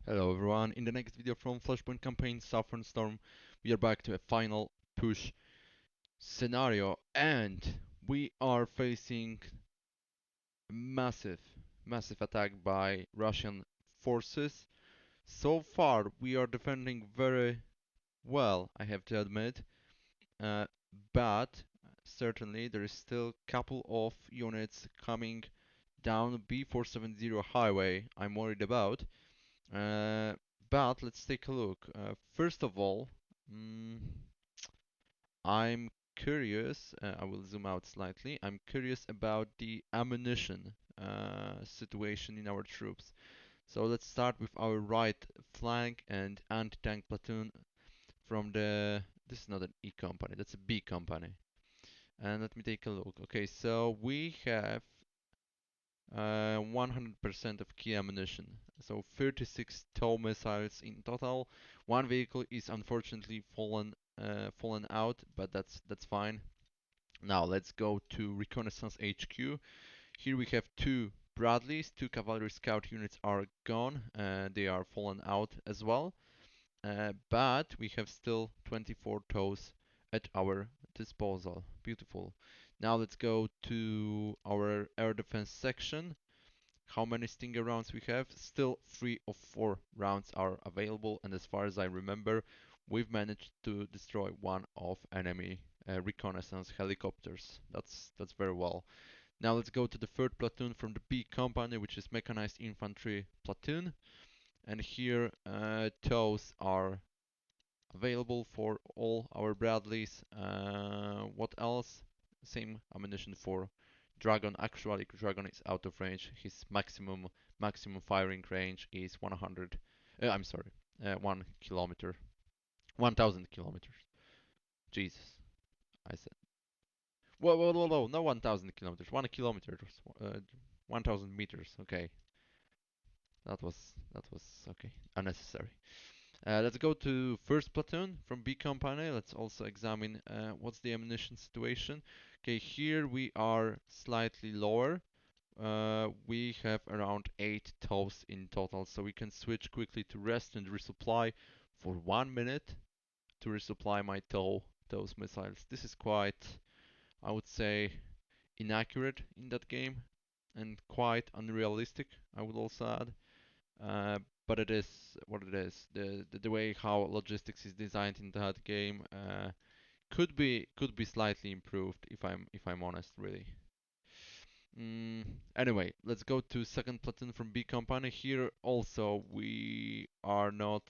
Hello everyone, in the next video from Flashpoint campaign Southern Storm, we are back to a final push scenario and we are facing a massive attack by Russian forces. So far we are defending very well, I have to admit, uh, but certainly there is still a couple of units coming down B470 highway I'm worried about. Uh, but let's take a look. First of all, mm, I'm curious. I will zoom out slightly. I'm curious about the ammunition situation in our troops. So let's start with our right flank and anti-tank platoon from the. This is not an E company. That's a B company. And let me take a look. Okay, so we have 100% of key ammunition. So 36 TOW missiles in total. One vehicle is unfortunately fallen out, but that's fine. Now let's go to Reconnaissance HQ. Here we have two Bradleys, two cavalry scout units are gone. They are fallen out as well. But we have still 24 TOWs at our disposal. Beautiful. Now let's go to our air defense section. How many Stinger rounds we have? Still 3 of 4 rounds are available, and as far as I remember, we've managed to destroy one of enemy reconnaissance helicopters. That's very well. Now let's go to the third platoon from the B company, which is mechanized infantry platoon, and here TOWs are available for all our Bradleys. What else? Same ammunition for Dragon. Actually, Dragon is out of range. His maximum firing range is 100. I'm sorry, 1 kilometer, 1,000 kilometers. Jesus, I said. Whoa, no 1,000 kilometers. 1 kilometer, 1,000 meters. Okay, that was okay. Unnecessary. Let's go to first platoon from B company. Let's also examine what's the ammunition situation. Okay, here we are slightly lower. We have around 8 TOWs in total, so we can switch quickly to rest and resupply for 1 minute to resupply my TOWs missiles. This is quite, I would say, inaccurate in that game and quite unrealistic, I would also add. Uh, but it is what it is. The way how logistics is designed in that game could be slightly improved if I'm honest, really. Anyway, let's go to second platoon from B company. Here also we are not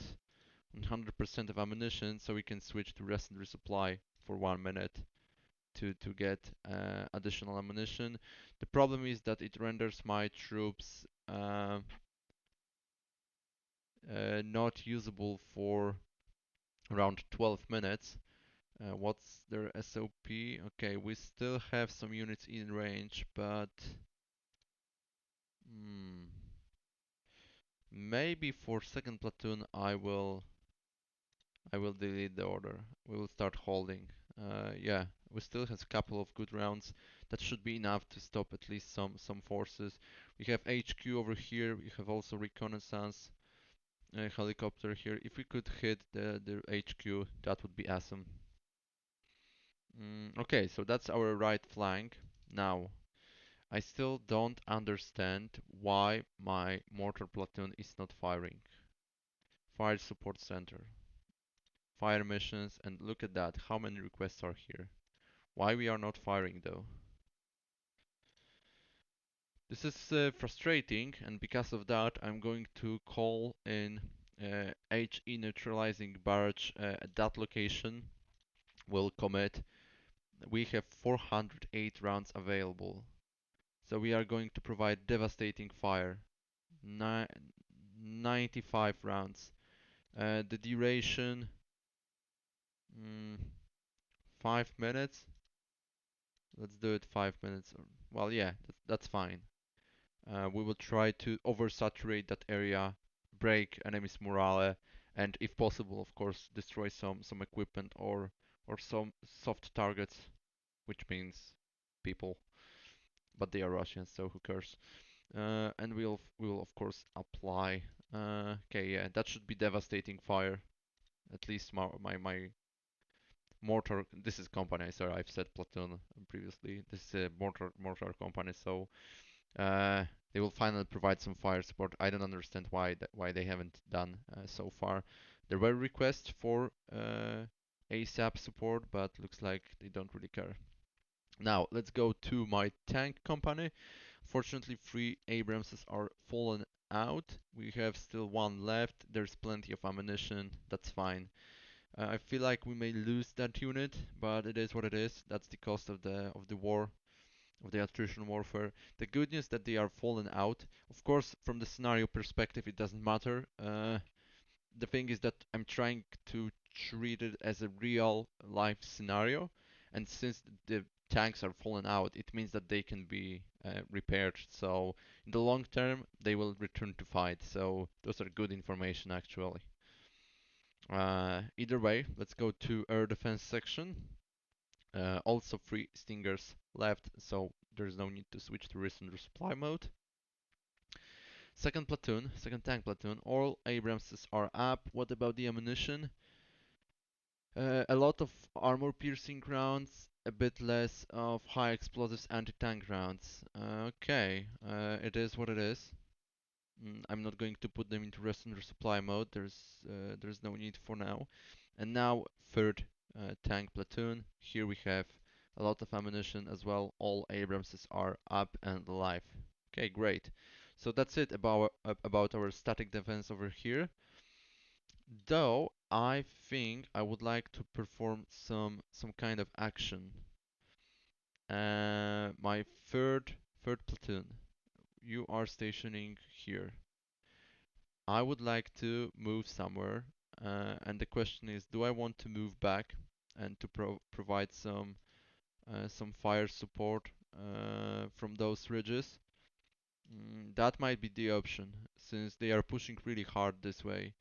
100% of ammunition, so we can switch to rest and resupply for 1 minute to get additional ammunition. The problem is that it renders my troops not usable for around 12 minutes. What's their SOP? Okay, we still have some units in range, but hmm, maybe for second platoon I will delete the order. We will start holding. Yeah, we still have a couple of good rounds. That should be enough to stop at least some forces. We have HQ over here. We have also reconnaissance helicopter here. If we could hit the HQ, that would be awesome. Okay, so that's our right flank. Now, I still don't understand why my mortar platoon is not firing. Fire support center, fire missions, and look at that, how many requests are here. Why we are not firing though? This is frustrating, and because of that, I'm going to call in HE neutralizing barrage at that location. Will commit. We have 408 rounds available. So we are going to provide devastating fire. 95 rounds. The duration, mm, 5 minutes. Let's do it 5 minutes. Well, yeah, that's fine. We will try to oversaturate that area, break enemy's morale, and if possible, of course, destroy some equipment or some soft targets, which means people, but they are Russians, so who cares? And we will of course apply Okay, yeah, that should be devastating fire. At least my mortar. This is company. Sorry, I've said platoon previously. This is a mortar company. So uh, they will finally provide some fire support. I don't understand why they haven't done so far. There were requests for ASAP support, but looks like they don't really care. Now let's go to my tank company. Fortunately, 3 Abramses are fallen out. We have still one left. There's plenty of ammunition. That's fine. I feel like we may lose that unit, but it is what it is. That's the cost of the war, of the attrition warfare. The good news that they are fallen out. Of course, from the scenario perspective, it doesn't matter. The thing is that I'm trying to treat it as a real life scenario, and since the tanks are fallen out, it means that they can be repaired. So in the long term, they will return to fight. So those are good information actually. Either way, let's go to air defense section. Also 3 Stingers left, so there's no need to switch to risk under supply mode. Second platoon, second tank platoon, all Abramses are up. What about the ammunition? A lot of armor piercing rounds, a bit less of high explosives anti-tank rounds. Okay, it is what it is. I'm not going to put them into rest under supply mode. There's no need for now. And now third tank platoon. Here we have a lot of ammunition as well. All Abramses are up and alive. Okay, great. So that's it about our static defense over here. Though I think I would like to perform some kind of action. My third platoon, you are stationing here. I would like to move somewhere, and the question is, do I want to move back and to provide some fire support from those ridges? That might be the option, since they are pushing really hard this way.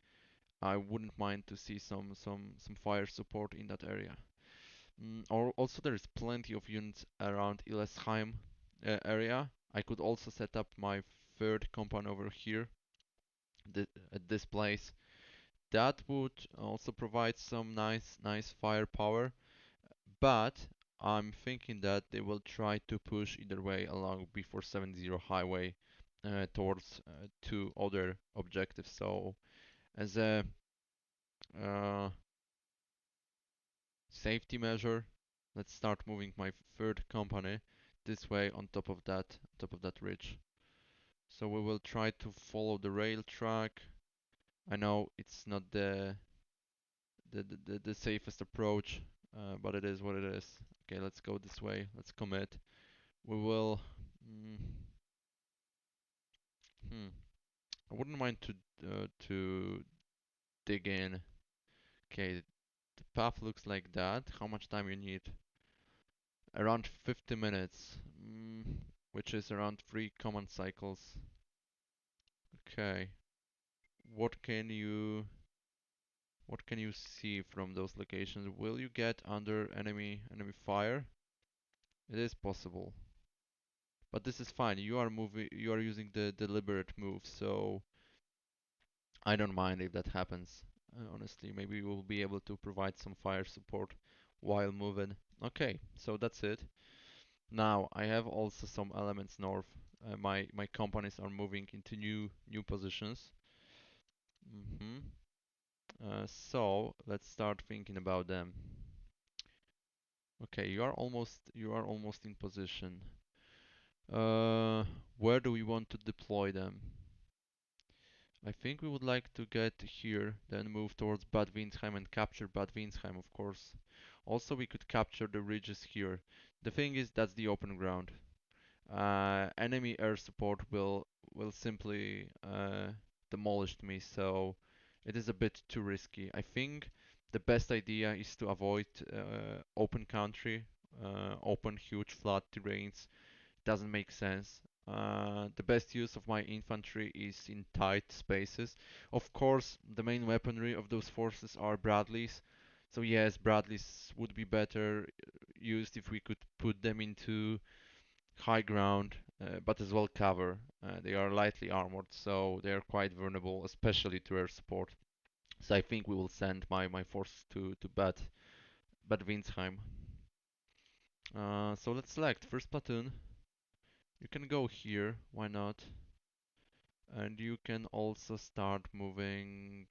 I wouldn't mind to see some fire support in that area. Or also there is plenty of units around Illesheim area. I could also set up my third compound over here at this place. That would also provide some nice firepower, but I'm thinking that they will try to push either way along B470 highway towards two other objectives. So as a uh, safety measure, let's start moving my third company this way on top of that ridge. So we will try to follow the rail track. I know it's not the safest approach, but it is what it is. Okay, let's go this way. Let's commit. We will. Mm, hmm. I wouldn't mind to dig in. Okay, the path looks like that. How much time you need? Around 50 minutes, which is around 3 command cycles. Okay, what can you what can you see from those locations? Will you get under enemy fire? It is possible. But this is fine. You are using the deliberate move, so I don't mind if that happens. Honestly, maybe we'll be able to provide some fire support while moving. Okay, so that's it. Now I have also some elements north. My companies are moving into new positions. hmm so let's start thinking about them. Okay, you are almost in position. Uh, where do we want to deploy them? I think we would like to get here, then move towards Bad Windsheim and capture Bad Windsheim, of course. Also, we could capture the ridges here. The thing is, that's the open ground. Enemy air support will simply demolish me, so it is a bit too risky. I think the best idea is to avoid open country, open huge flat terrains. Doesn't make sense. The best use of my infantry is in tight spaces. Of course, the main weaponry of those forces are Bradleys. So yes, Bradleys would be better used if we could put them into high ground, but as well cover. They are lightly armored, so they are quite vulnerable, especially to air support. So I think we will send my force to Bad Windsheim. So let's select first platoon. You can go here, why not? And you can also start moving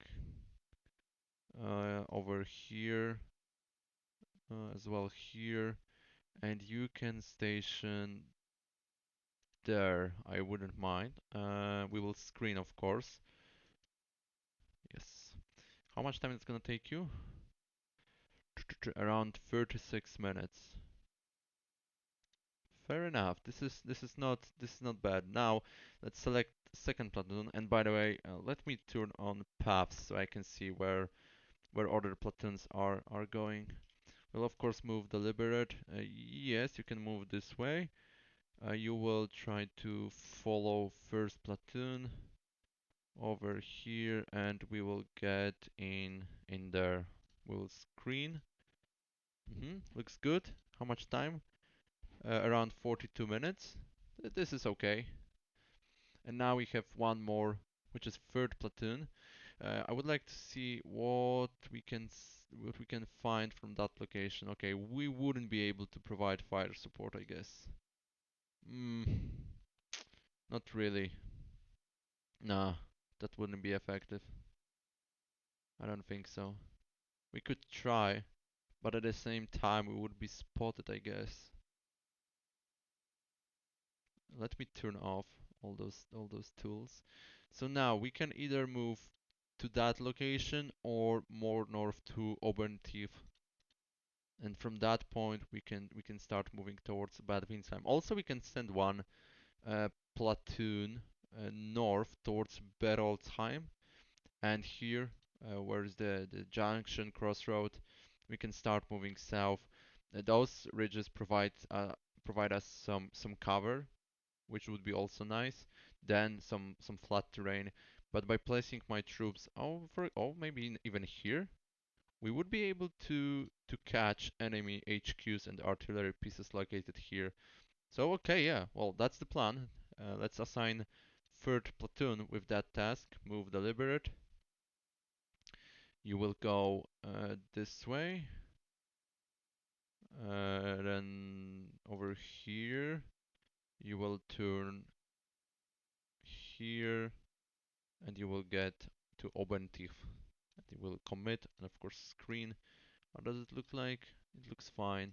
over here, as well here, and you can station there. I wouldn't mind. We will screen, of course. Yes. How much time it's gonna take you? Around 36 minutes. Fair enough. This is not bad. Now let's select second platoon. And by the way, let me turn on paths so I can see where other platoons are going. We'll of course move deliberate. Yes, you can move this way. You will try to follow first platoon over here, and we will get in there. We'll screen. Looks good. How much time? Around 42 minutes. This is okay. And now we have one more, which is third platoon. I would like to see what we can find from that location. Okay, we wouldn't be able to provide fire support, I guess. Not really. Nah, that wouldn't be effective. I don't think so. We could try, but at the same time we would be spotted, I guess. Let me turn off all those tools. So now we can either move to that location or more north to Oberntief. And from that point we can start moving towards Bad Windsheim. Also we can send one platoon north towards Berolzheim, and here where is the junction crossroad, we can start moving south. Those ridges provide us some cover, which would be also nice. Then some flat terrain. But by placing my troops over, maybe even here, we would be able to catch enemy HQs and artillery pieces located here. So okay, yeah, well that's the plan. Let's assign third platoon with that task. Move deliberate. You will go this way. Then over here, you will turn here, and you will get to Oberntief. And you will commit, and of course screen. How does it look like? It looks fine.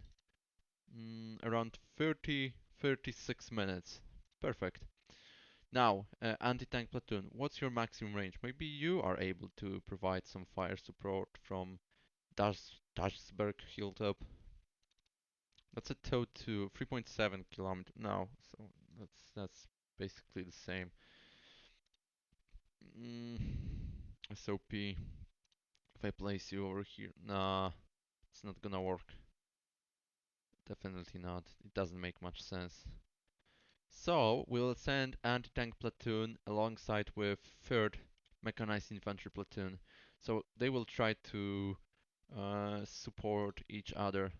Around 36 minutes. Perfect. Now, anti-tank platoon, what's your maximum range? Maybe you are able to provide some fire support from Dashsberg hilltop. That's a tow to 3.7 kilometer now, so that's basically the same. Mm, SOP. If I place you over here, nah, it's not gonna work. Definitely not. It doesn't make much sense. So we'll send anti-tank platoon alongside with third mechanized infantry platoon. So they will try to support each other.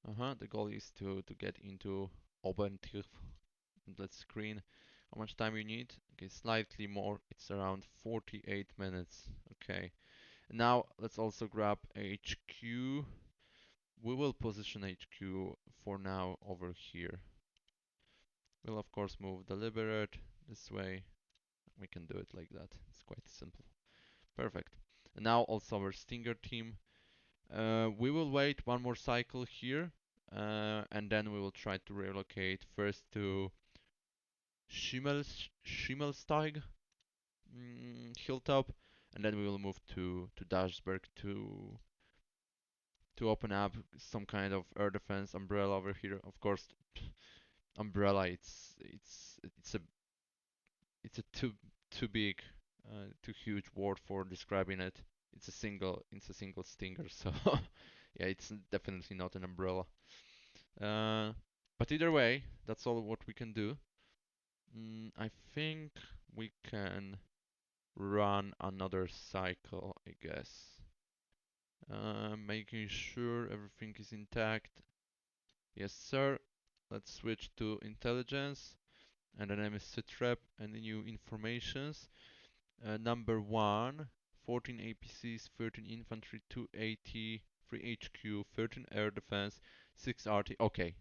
The goal is to get into Oberntief. Let's screen how much time you need. Okay, slightly more. It's around 48 minutes. Okay. Now let's also grab HQ. We will position HQ for now over here. We'll of course move deliberate this way. We can do it like that. It's quite simple. Perfect. And now also our Stinger team. We will wait one more cycle here, and then we will try to relocate first to Schimmelsteig hilltop, and then we will move to Dashberg to open up some kind of air defense umbrella over here. Of course, umbrella it's a too big, too huge word for describing it. It's a single stinger, so yeah, it's definitely not an umbrella. Uh, but either way, that's all what we can do. I think we can run another cycle, I guess. Making sure everything is intact. Yes, sir. Let's switch to intelligence, and the name is sitrep, and the new informations. Number 1, 14 APCs, 13 infantry, 2 AT, 3 HQ, 13 air defense, 6 RT. Okay,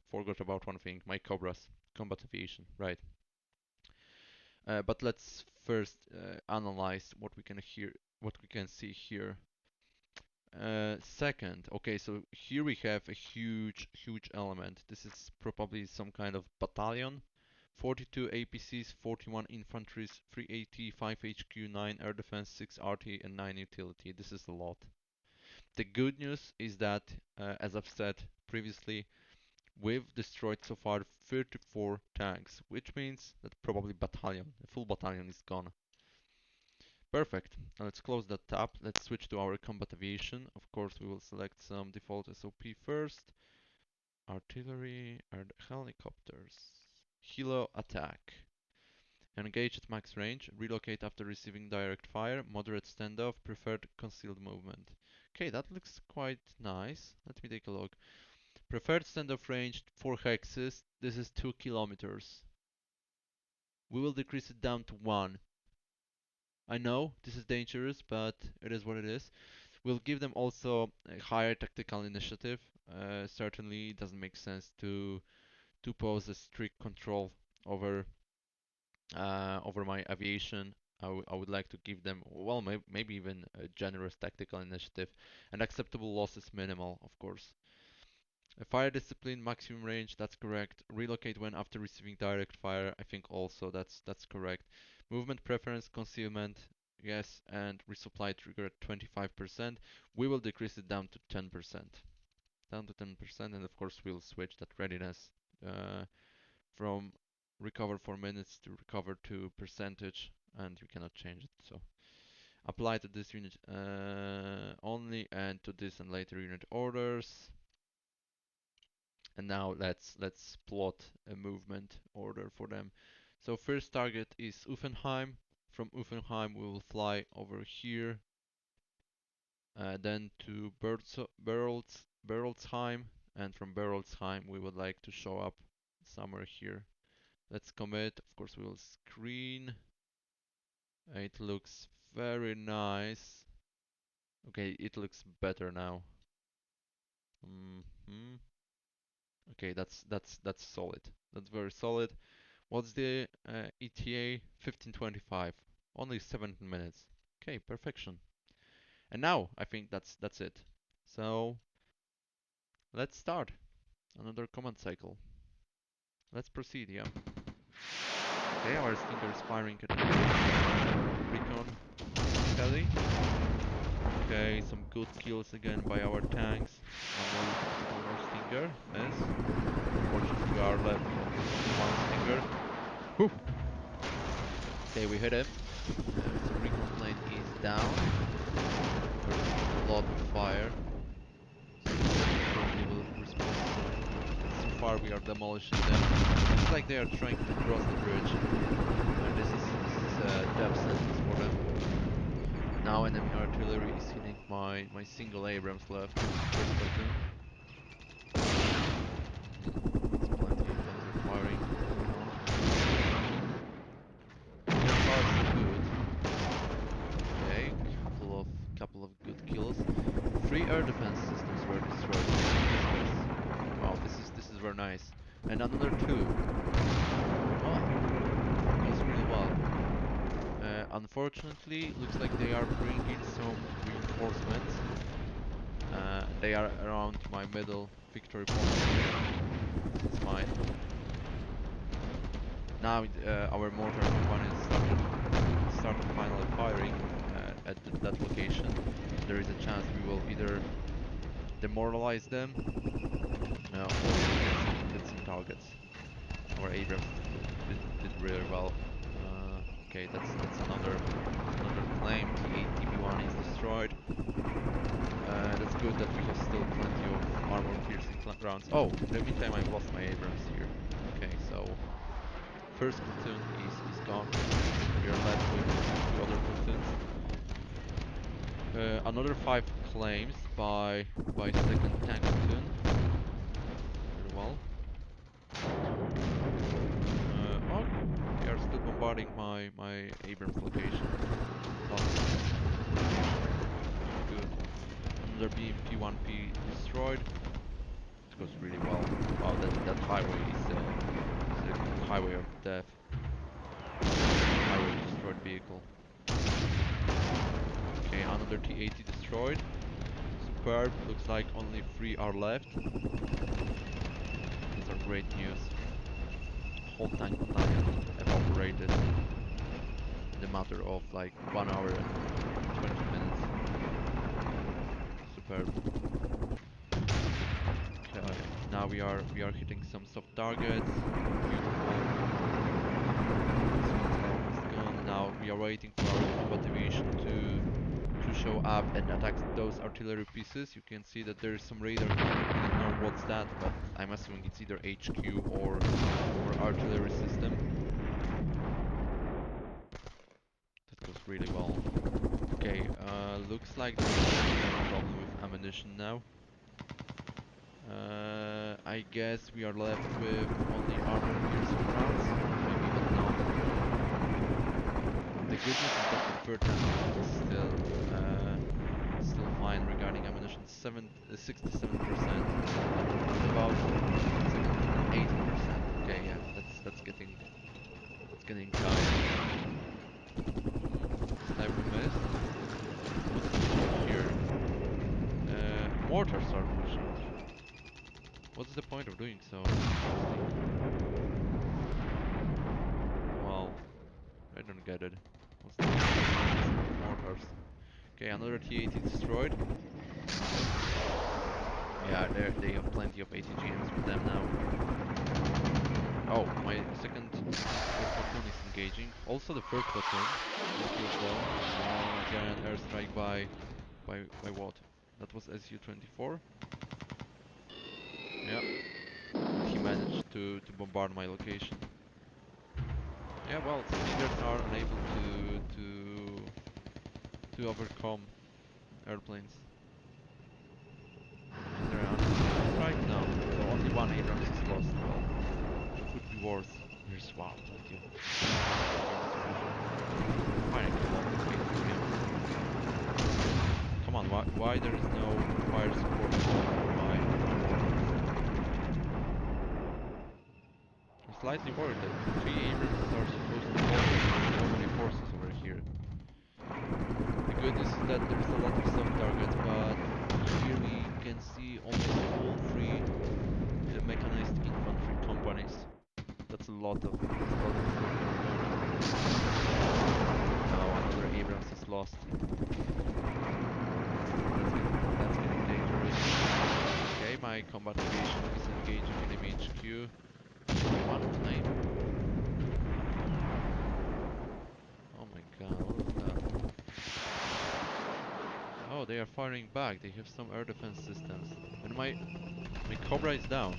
forgot about one thing, my Cobras, combat aviation, right. But let's first analyze what we can see here. Second, okay, so here we have a huge element. This is probably some kind of battalion. 42 APCs, 41 infantries, 3 AT, 5 HQ, 9 air defense, 6 RT, and 9 utility. This is a lot. The good news is that, as I've said previously, we've destroyed so far 34 tanks, which means that probably a full battalion is gone. Perfect. Now let's close that tab. Let's switch to our combat aviation. Of course, we will select some default SOP first. Artillery, helicopters. Helo attack. Engage at max range. Relocate after receiving direct fire. Moderate standoff. Preferred concealed movement. Okay, that looks quite nice. Let me take a look. Preferred standoff range 4 hexes. This is 2 kilometers. We will decrease it down to 1. I know this is dangerous, but it is what it is. We'll give them also a higher tactical initiative. Certainly, it doesn't make sense to pose a strict control over over my aviation. I would like to give them, well, maybe even a generous tactical initiative, and acceptable losses minimal, of course. A fire discipline, maximum range, that's correct. Relocate when after receiving direct fire, I think also that's correct. Movement preference, concealment, yes, and resupply trigger at 25%. We will decrease it down to 10%. Down to 10%, and of course we'll switch that readiness from recover for minutes to recover to percentage, and you cannot change it. So apply to this unit only, and to this and later unit orders. And now let's plot a movement order for them. So first target is Uffenheim. From Uffenheim we will fly over here, then to Berolzheim, and from Berolzheim we would like to show up somewhere here. Let's commit. Of course we will screen. It looks very nice. Okay, it looks better now. Okay, that's solid. That's very solid. What's the ETA? 1525. Only 17 minutes. Okay, perfection. And now I think that's it. So let's start another command cycle. Let's proceed, yeah. Okay, our Stinger is firing at recon heli. Okay, some good kills again by our tanks. One more Stinger, miss. Unfortunately, we are left with one Stinger. Whew. Okay, we hit him. So recon plane is down. There's a lot of fire. They will respond soon. So far we are demolishing them. Looks like they are trying to cross the bridge. And this is a death sentence for them. Now enemy artillery is hitting my single Abrams left. First platoon. It's plenty of firing going on. So far so good. Okay, couple of good kills. 3 air defense systems were destroyed. Wow, this is very nice. And another 2. Well, goes really well. Unfortunately, looks like they are bringing some reinforcements. They are around my middle victory point. This is mine. Now our mortar company started finally firing at that location. There is a chance we will either demoralize them or get some targets. Our Abrams did really well. Okay, that's another claim. TB1 is destroyed. That's good that we have still plenty of armor-piercing rounds. Oh, in the meantime I've lost my Abrams here. Okay, so first platoon is gone. We are left with 2 other platoons. Another 5 claims by second tank platoon. Very well. spotting my Abrams location. Last one. Good. Another BMP-1P destroyed. It goes really well. Wow, that highway is a highway of death. Highway destroyed vehicle. Okay, another T-80 destroyed. Superb. Looks like only 3 are left. These are great news. Whole tank battalion evaporated in the matter of like 1 hour and 20 minutes. Superb. Okay, now we are hitting some soft targets. Beautiful. This one's almost gone. Now we are waiting for our combat aviation to show up and attack those artillery pieces. You can see that there is some radar coming. We don't know what's that, but I'm assuming it's either HQ or artillery system. That goes really well. Okay, looks like there's a problem with ammunition now. I guess we are left with only armor-piercing rounds, maybe even none. The good news is that the third ammo is still fine regarding ammunition. 67%. What about 80%? Okay, yeah, that's getting tight. Sniper missed. What's pushing here? Mortars are pushing. What's the point of doing so? Honestly. Well, I don't get it. What's the point of mortars? Okay, another T-80 destroyed. Yeah, they have plenty of ATGMs with them now. Oh, my second platoon is engaging. Also the first platoon. One killed them. Giant airstrike by what? That was SU-24? Yeah. And he managed to bombard my location. Yeah, well, Stingers are unable to overcome airplanes. Is there an airstrike? No. So only one Abrams is lost. Well, could be worse. There's wow, plenty of firing a lot of ATGMs. Come on, why there is no fire support for my mortars? I'm slightly worried that 3 Abrams are supposed to cover so many forces over here. The good news is that there's a lot of soft targets, but here we can see almost all 3 mechanized infantry companies. That's a lot of equipment going over here. Now another Abrams is lost. That's getting dangerous. Okay, my combat aviation is engaging enemy HQ. Only one in the name. Oh my god, what was that? Oh, they are firing back. They have some air defense systems. And my Cobra is down.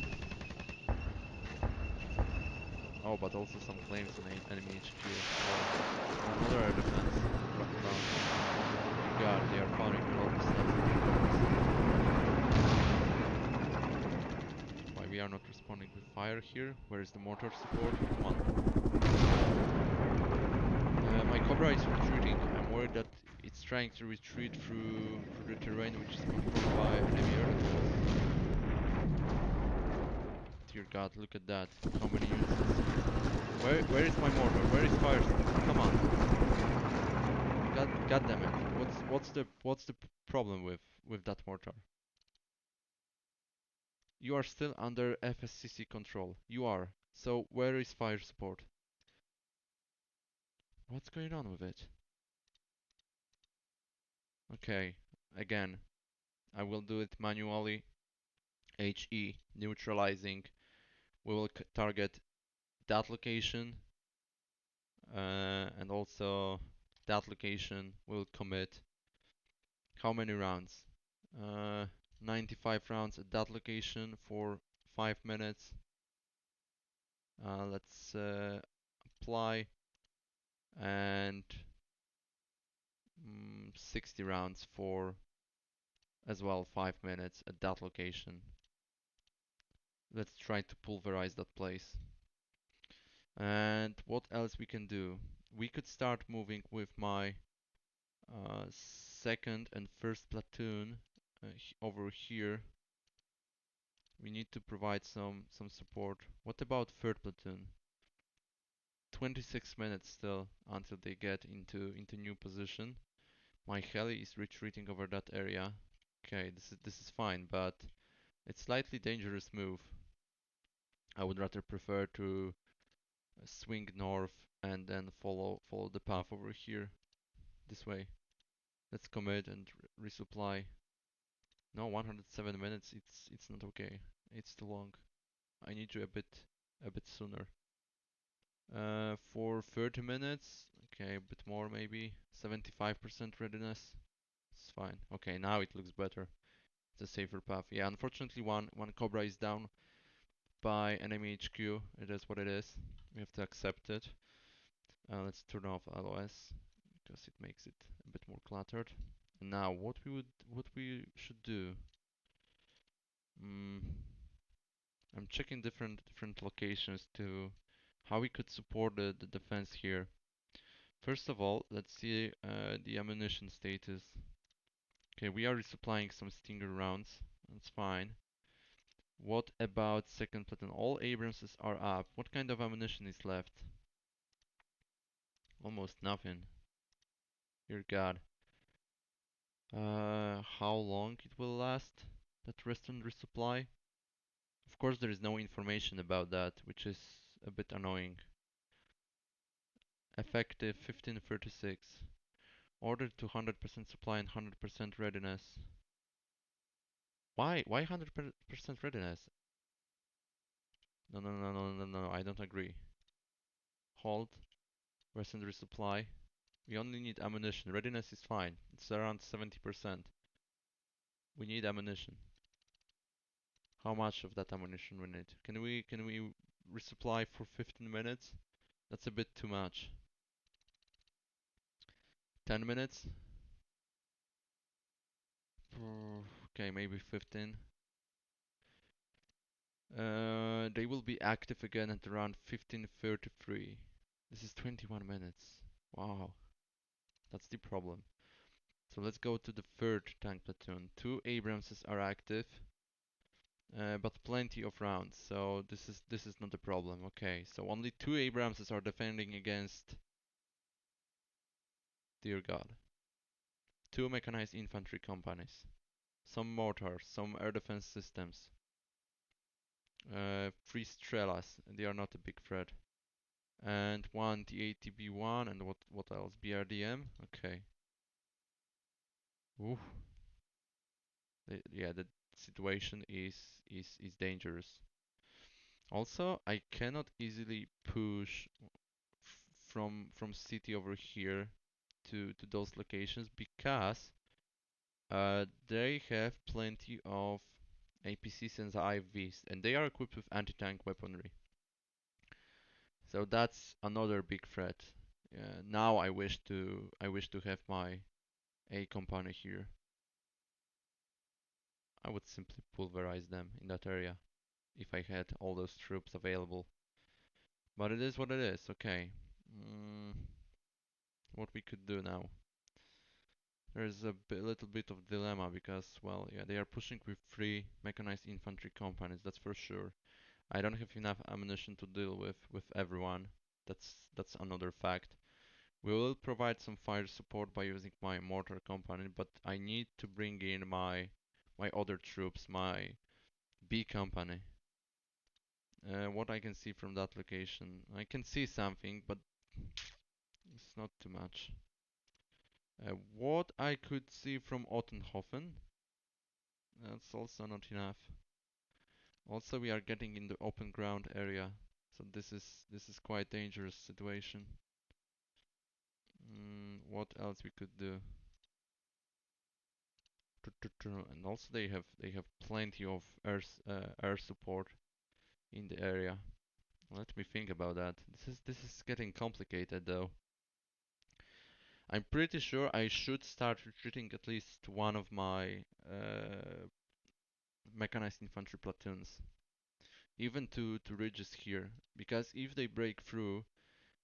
Oh, but also some claims on enemy HQ. Oh, another air defense round. Oh my god, they are firing a lot of stuff. Why we are not responding with fire here? Where is the mortar support? Come on. My Cobra is retreating. I'm worried that it's trying to retreat through the terrain which is controlled by enemy air defense. Dear God, look at that. How many units is here? Where is my mortar? Where is fire support? Come on. God damn it. What's the problem with that mortar? You are still under FSCC control. You are. So where is fire support? What's going on with it? Okay, again, I will do it manually. HE, neutralizing. We will target that location, and also that location will commit how many rounds? 95 rounds at that location for 5 minutes. Let's apply, and 60 rounds for as well 5 minutes at that location. Let's try to pulverize that place. And what else we can do? We could start moving with my second and first platoon over here. We need to provide some support. What about third platoon? 26 minutes still until they get into new position. My heli is retreating over that area. Okay, this is fine, but it's slightly dangerous move. I would rather prefer to swing north and then follow the path over here this way. Let's commit and resupply. No, 107 minutes. It's not okay. It's too long. I need you a bit sooner. For 30 minutes. Okay, a bit more maybe. 75% readiness. It's fine. Okay, now it looks better. It's a safer path. Yeah, unfortunately one Cobra is down by enemy HQ. It is what it is. We have to accept it. Let's turn off LOS because it makes it a bit more cluttered. And now what we should do? Mm, I'm checking different locations to how we could support the defense here. First of all, let's see the ammunition status. Okay, we are resupplying some Stinger rounds. That's fine. What about second platoon? All Abramses are up. What kind of ammunition is left? Almost nothing. Dear God. How long it will last? That restaurant resupply? Of course, there is no information about that, which is a bit annoying. Effective 1536. Ordered to 100% supply and 100% readiness. Why? Why 100% readiness? No, no, no, no, no, no, I don't agree. Hold. Rest resupply. We only need ammunition. Readiness is fine. It's around 70%. We need ammunition. How much of that ammunition we need? Can we resupply for 15 minutes? That's a bit too much. 10 minutes? Okay, maybe 15. They will be active again at around 15:33. This is 21 minutes. Wow, that's the problem. So let's go to the third tank platoon. Two Abramses are active, but plenty of rounds. So this is not a problem. Okay, so only two Abramses are defending against, dear God, two mechanized infantry companies, some mortars, some air defense systems, three Strelas. They are not a big threat. And one TATB1 and what else? BRDM? Okay. Ooh. Yeah, the situation is dangerous. Also, I cannot easily push from city over here to those locations because they have plenty of APCs and IFVs and they are equipped with anti-tank weaponry. So that's another big threat. Now I wish to have my A company here. I would simply pulverize them in that area if I had all those troops available. But it is what it is. Okay. Mm, what we could do now? There's little bit of dilemma because, well, yeah, they are pushing with three mechanized infantry companies. That's for sure. I don't have enough ammunition to deal with everyone. That's another fact. We will provide some fire support by using my mortar company, but I need to bring in my other troops, my B company. What I can see from that location, I can see something, but it's not too much. What I could see from Ottenhofen, that's also not enough. Also, we are getting in the open ground area, so this is quite dangerous situation. What else we could do? And also they have plenty of air support in the area. Let me think about that. This is getting complicated though. I'm pretty sure I should start retreating at least one of my mechanized infantry platoons. even to ridges here, because if they break through,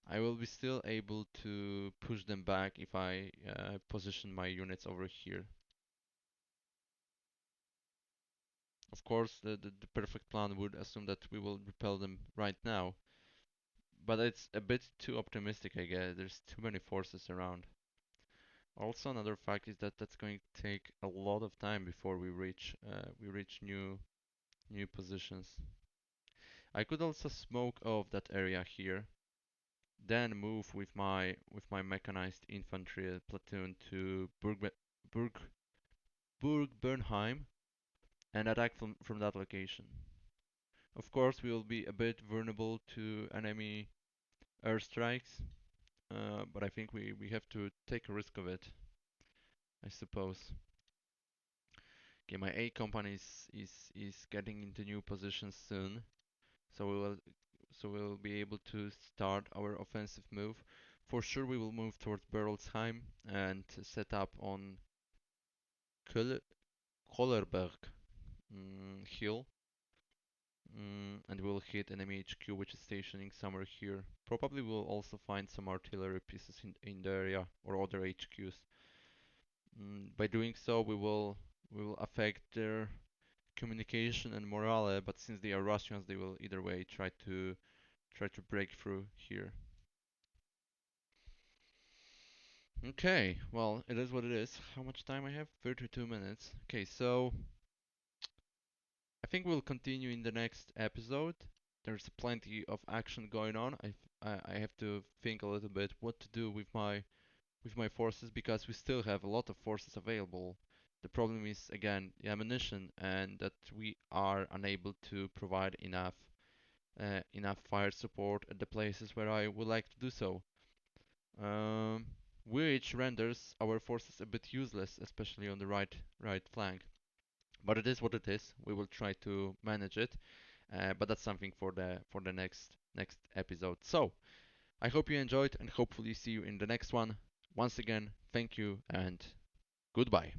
I will be still able to push them back if I position my units over here. Of course, the perfect plan would assume that we will repel them right now, but it's a bit too optimistic, I guess. There's too many forces around. Also, another fact is that that's going to take a lot of time before we reach new positions. I could also smoke off that area here, then move with my mechanized infantry platoon to Burg Burg Bernheim and attack from that location. Of course, we will be a bit vulnerable to enemy airstrikes, but I think we have to take a risk of it, I suppose. Okay, my A company is getting into new positions soon, so we'll be able to start our offensive move. For sure, we will move towards Berolzheim and set up on Köl Kollerberg hill, and we'll hit enemy HQ, which is stationing somewhere here. Probably we'll also find some artillery pieces in the area or other HQs. By doing so, we will affect their communication and morale, but since they are Russians, they will either way try to break through here. Okay, well, it is what it is. How much time I have? 32 minutes. Okay, so I think we'll continue in the next episode. There's plenty of action going on. I have to think a little bit what to do with my forces because we still have a lot of forces available. The problem is again the ammunition and that we are unable to provide enough fire support at the places where I would like to do so. Um, which renders our forces a bit useless, especially on the right flank. But it is what it is. We will try to manage it, but that's something for the next episode. So I hope you enjoyed, and hopefully see you in the next one. Once again, thank you and goodbye.